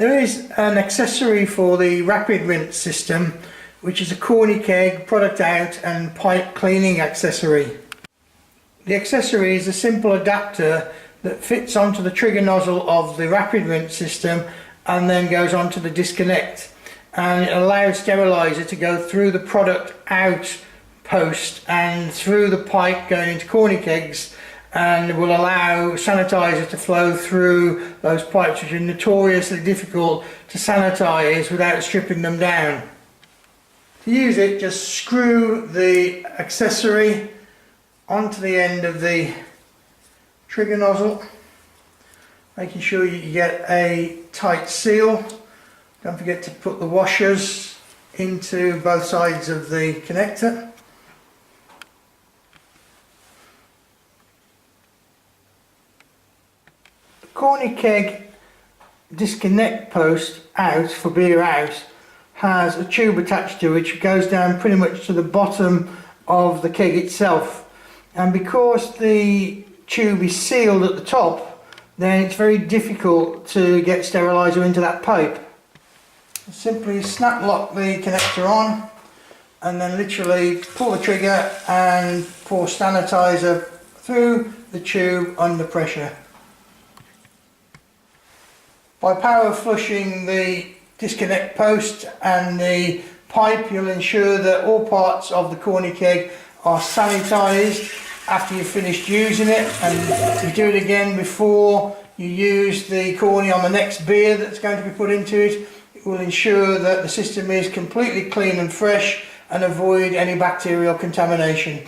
There is an accessory for the rapid rinse system, which is a corny keg, product out and pipe cleaning accessory. The accessory is a simple adapter that fits onto the trigger nozzle of the rapid rinse system and then goes onto the disconnect, and it allows sterilizer to go through the product out post and through the pipe going into corny kegs, and will allow sanitizer to flow through those pipes, which are notoriously difficult to sanitize without stripping them down. To use it, just screw the accessory onto the end of the trigger nozzle, making sure you get a tight seal. Don't forget to put the washers into both sides of the connector. The corny keg disconnect post out for beer out has a tube attached to it which goes down pretty much to the bottom of the keg itself, and because the tube is sealed at the top, then it's very difficult to get sterilizer into that pipe. Simply snap lock the connector on and then literally pull the trigger and pour sanitizer through the tube under pressure. By power flushing the disconnect post and the pipe, you'll ensure that all parts of the corny keg are sanitized after you've finished using it, and you do it again before you use the corny on the next beer that's going to be put into it. It will ensure that the system is completely clean and fresh and avoid any bacterial contamination.